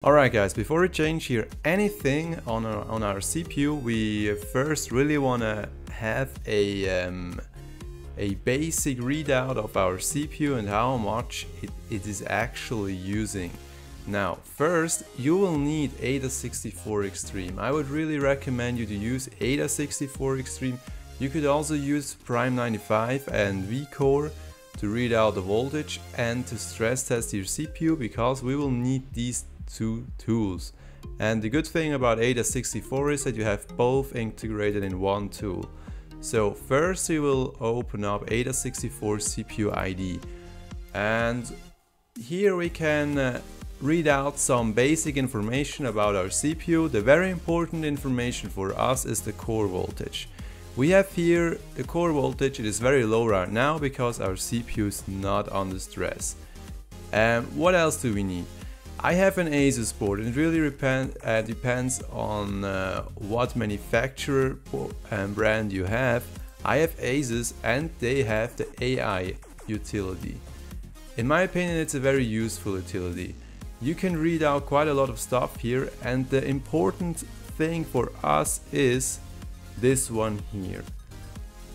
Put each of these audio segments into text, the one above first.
Alright guys, before we change here anything on our CPU, we first really want to have a basic readout of our CPU and how much it is actually using. Now first you will need AIDA64 Extreme. I would really recommend you to use AIDA64 Extreme. You could also use Prime 95 and vCore to read out the voltage and to stress test your CPU, because we will need these two tools. And the good thing about AIDA64 is that you have both integrated in one tool. So first we will open up AIDA64 CPU ID, and here we can read out some basic information about our CPU. The very important information for us is the core voltage. We have here the core voltage. It is very low right now because our CPU is not under stress. What else do we need? I have an Asus board, and it really depends on what manufacturer and brand you have. I have Asus and they have the AI utility. In my opinion, it's a very useful utility. You can read out quite a lot of stuff here, and the important thing for us is this one here.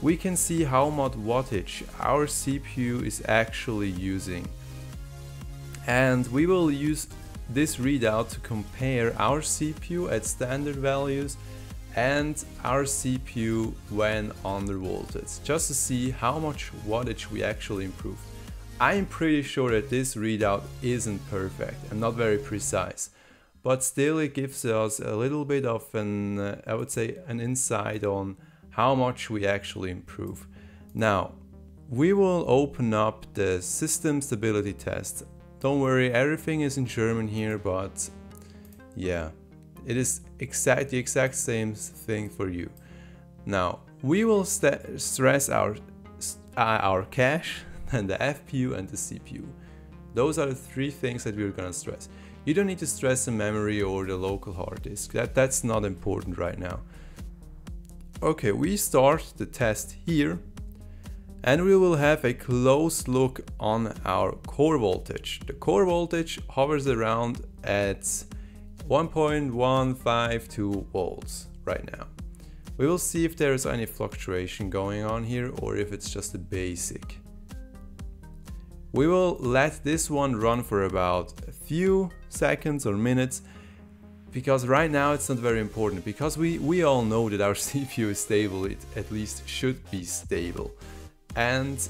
We can see how much wattage our CPU is actually using. And we will use this readout to compare our CPU at standard values and our CPU when under voltage, just to see how much wattage we actually improved. I'm pretty sure that this readout isn't perfect and not very precise, but still it gives us a little bit of an, I would say, an insight on how much we actually improve. Now, we will open up the system stability test. Don't worry, everything is in German here, but yeah, it is the exact same thing for you. Now, we will stress our cache, and the FPU and the CPU. Those are the three things that we're gonna stress. You don't need to stress the memory or the local hard disk. That's not important right now. Okay, we start the test here. And we will have a close look on our core voltage. The core voltage hovers around at 1.152 volts right now. We will see if there is any fluctuation going on here or if it's just a basic. We will let this one run for about a few seconds or minutes, because right now it's not very important, because we all know that our CPU is stable. It at least should be stable. And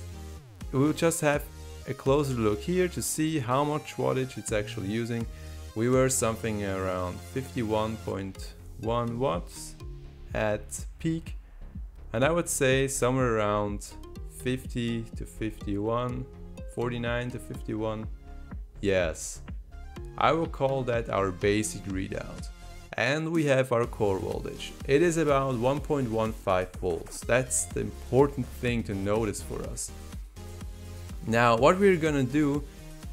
we'll just have a closer look here to see how much wattage it's actually using. We were something around 51.1 watts at peak, and I would say somewhere around 50 to 51, 49 to 51. Yes, I will call that our basic readout. And we have our core voltage. It is about 1.15 volts. That's the important thing to notice for us. Now, what we're gonna do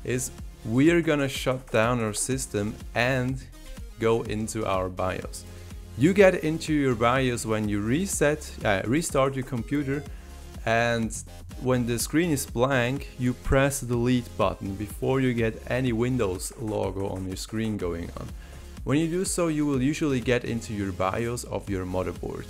is we're gonna shut down our system and go into our BIOS. You get into your BIOS when you restart your computer, and when the screen is blank, you press the delete button before you get any Windows logo on your screen going on. When you do so, you will usually get into your BIOS of your motherboard.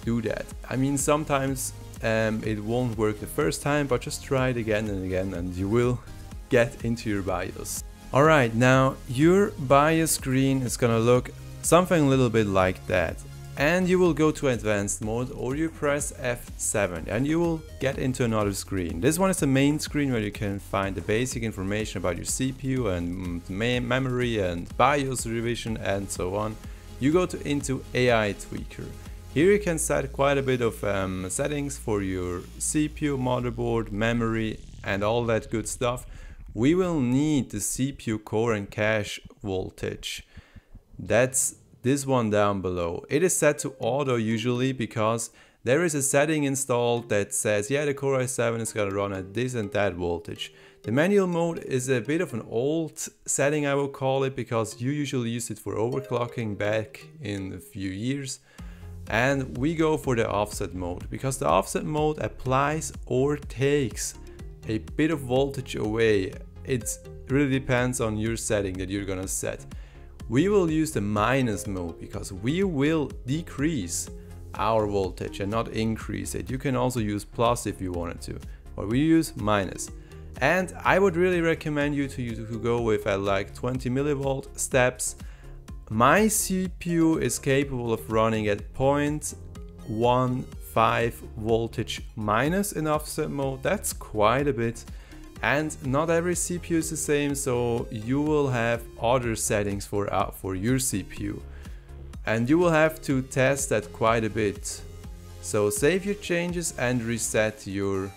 Do that. I mean, sometimes it won't work the first time, but just try it again and again and you will get into your BIOS. Alright, now your BIOS screen is gonna look something a little bit like that. And you will go to advanced mode, or you press F7 and you will get into another screen. This one is the main screen where you can find the basic information about your CPU and memory and BIOS revision and so on. You go into AI Tweaker. Here you can set quite a bit of settings for your CPU, motherboard, memory and all that good stuff. We will need the CPU core and cache voltage. That's this one down below. It is set to auto usually because there is a setting installed that says, yeah, the Core i7 is gonna run at this and that voltage. The manual mode is a bit of an old setting, I will call it, because you usually use it for overclocking back in a few years. And we go for the offset mode, because the offset mode applies or takes a bit of voltage away. It really depends on your setting that you're gonna set. we will use the minus mode because we will decrease our voltage and not increase it. You can also use plus if you wanted to, but we use minus. And I would really recommend you to go with like 20 millivolt steps. My CPU is capable of running at 0.15 voltage minus in offset mode. That's quite a bit. And not every CPU is the same, so you will have other settings for your CPU. And you will have to test that quite a bit. So save your changes and reset your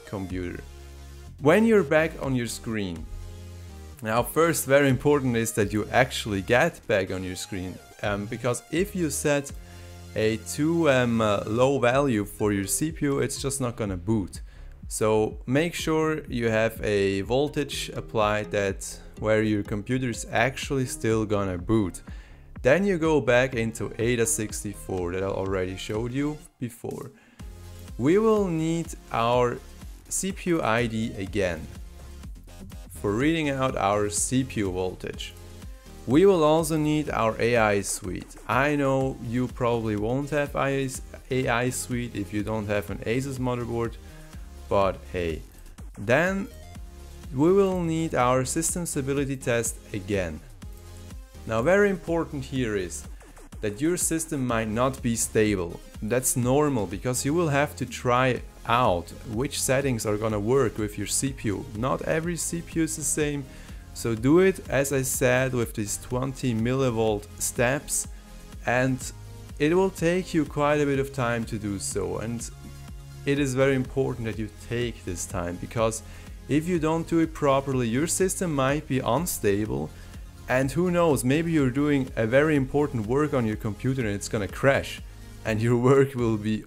computer. When you're back on your screen, now first, very important is that you actually get back on your screen, because if you set a too low value for your CPU, it's just not gonna boot. So make sure you have a voltage applied where your computer is actually still gonna boot. Then you go back into AIDA64 that I already showed you before. We will need our CPU ID again for reading out our CPU voltage. We will also need our AI suite. I know you probably won't have AI suite if you don't have an Asus motherboard, but hey. Then we will need our system stability test again. Now, very important here is that your system might not be stable. That's normal because you will have to try out which settings are gonna work with your CPU. Not every CPU is the same, so do it as I said with these 20 millivolt steps, and it will take you quite a bit of time to do so. And it is very important that you take this time, because if you don't do it properly, your system might be unstable, and who knows, maybe you're doing a very important work on your computer and it's gonna crash and your work will be,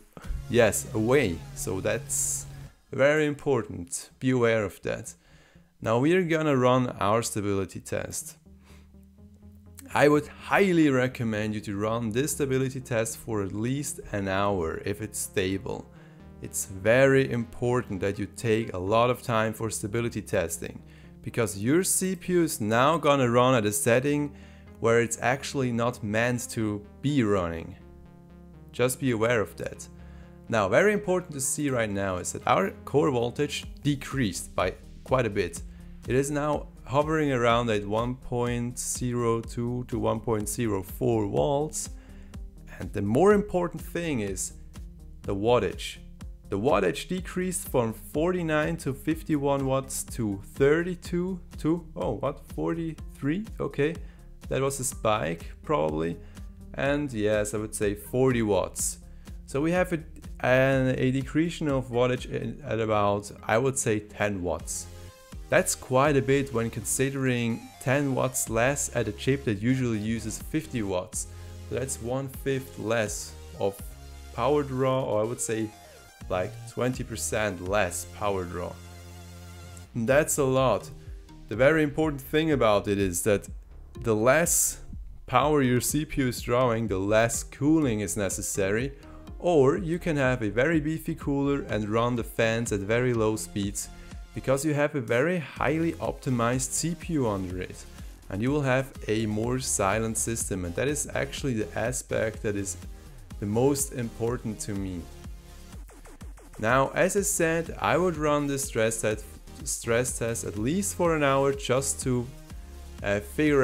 yes, away. So that's very important. Be aware of that. Now we're gonna run our stability test. I would highly recommend you to run this stability test for at least an hour if it's stable. It's very important that you take a lot of time for stability testing, because your CPU is now gonna run at a setting where it's actually not meant to be running. Just be aware of that. Now, very important to see right now is that our core voltage decreased by quite a bit. It is now hovering around at 1.02 to 1.04 volts. And the more important thing is the wattage. The wattage decreased from 49 to 51 watts to 32 to, 43? Okay, that was a spike probably. And yes, I would say 40 watts. So we have a decrease of wattage at about, I would say, 10 watts. That's quite a bit when considering 10 watts less at a chip that usually uses 50 watts. So that's 1/5 less of power draw, or I would say like 20% less power draw. And that's a lot. The very important thing about it is that the less power your CPU is drawing, the less cooling is necessary, or you can have a very beefy cooler and run the fans at very low speeds, because you have a very highly optimized CPU under it, and you will have a more silent system, and that is actually the aspect that is the most important to me. Now, as I said, I would run this stress test at least for an hour just to figure